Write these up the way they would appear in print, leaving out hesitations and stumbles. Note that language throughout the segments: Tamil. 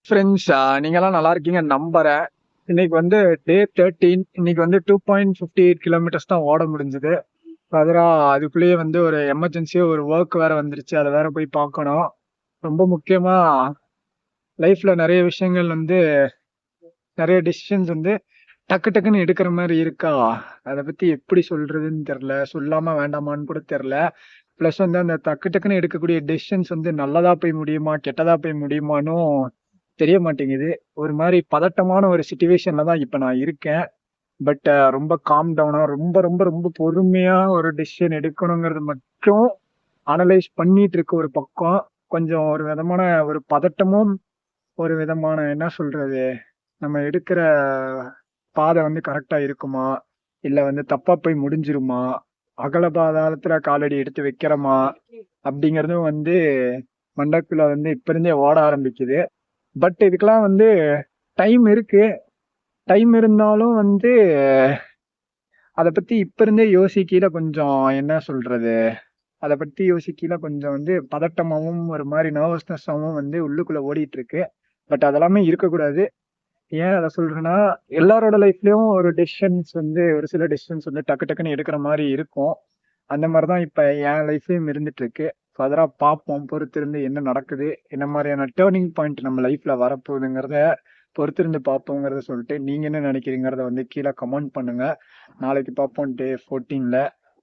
ஃப்ரெண்ட்ஸ், நீங்கலாம் நல்லா இருக்கீங்க நம்புறேன். இன்னைக்கு வந்து டே 13. இன்னைக்கு வந்து 2.58 கிலோமீட்டர்ஸ் தான் ஓட முடிஞ்சது. பதிலா அதுக்குள்ளேயே வந்து ஒரு எமர்ஜென்சியா ஒரு ஒர்க் வேற வந்துருச்சு. அதை வேற போய் பார்க்கணும். ரொம்ப முக்கியமா லைஃப்ல நிறைய விஷயங்கள் வந்து நிறைய டிசிஷன்ஸ் வந்து டக்கு டக்குன்னு எடுக்கிற மாதிரி இருக்கா. அதை பத்தி எப்படி சொல்றதுன்னு தெரியல. சொல்லாம வேண்டாமான்னு கூட தெரியல. பிளஸ் வந்து அந்த டக்கு டக்குன்னு எடுக்கக்கூடிய டெசிஷன்ஸ் வந்து நல்லதா போய் முடியுமா கெட்டதா போய் முடியுமானும் தெரிய மாட்டேங்குது. ஒரு மாதிரி பதட்டமான ஒரு சுச்சுவேஷன்ல தான் இப்ப நான் இருக்கேன். பட் ரொம்ப காம் டவுனா ரொம்ப ரொம்ப ரொம்ப பொறுமையா ஒரு டெசிஷன் எடுக்கணுங்கிறது மட்டும் அனலைஸ் பண்ணிட்டு இருக்க ஒரு பக்கம். கொஞ்சம் ஒரு விதமான ஒரு பதட்டமும், ஒரு விதமான என்ன சொல்றது, நம்ம எடுக்கிற பாதை வந்து கரெக்டா இருக்குமா, இல்ல வந்து தப்பா போய் முடிஞ்சிருமா, அகல பாதாளத்துல காலடி எடுத்து வைக்கிறோமா அப்படிங்கறதும் வந்து மண்டக்குள்ள வந்து இப்ப இருந்தே ஓட ஆரம்பிக்குது. பட் இதுக்கெல்லாம் வந்து டைம் இருக்கு. டைம் இருந்தாலும் வந்து அத பத்தி இப்ப இருந்தே யோசிக்கையில கொஞ்சம் என்ன சொல்றது? அத பத்தி யோசிக்கையில கொஞ்சம் வந்து பதட்டமாவும், ஒரு மாரி நர்வஸ்னஸாவும் வந்து உள்ளுக்குள்ள ஓடிட்டு இருக்கு. பட் அதெல்லாமே இருக்கக்கூடாது. ஏன் அத சொல்றேன்னா, எல்லாரோட லைஃப்லயும் ஒரு டெசிஷன்ஸ் வந்து ஒரு சில டெசிஷன்ஸ் வந்து டக்கு டக்குன்னு எடுக்கிற மாரி இருக்கும். அந்த மாரி தான் இப்ப என் லைஃப்லயும் இருந்துட்டு இருக்கு. ஃபர்தரா பார்ப்போம். பொறுத்திருந்து என்ன நடக்குது? என்ன மாரியான டர்னிங் பாயிண்ட் நம்ம லைஃப்ல வரப்போகுதுங்கிறத பொறுத்திருந்து பார்ப்போங்கிறத சொல்லிட்டு, நீங்க என்ன நினைக்கிறீங்கிறத வந்து கீழ கமெண்ட் பண்ணுங்க. நாளைக்கு பார்ப்போம் டே 14ல.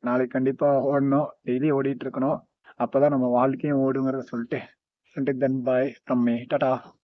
நாளைக்கு கண்டிப்பா ஓடணும். டெய்லி ஓடிட்டு இருக்கணும். அப்பதான் நம்ம வாழ்க்கையும் ஓடுங்கிறத சொல்லிட்டு, until then bye from me. Tata.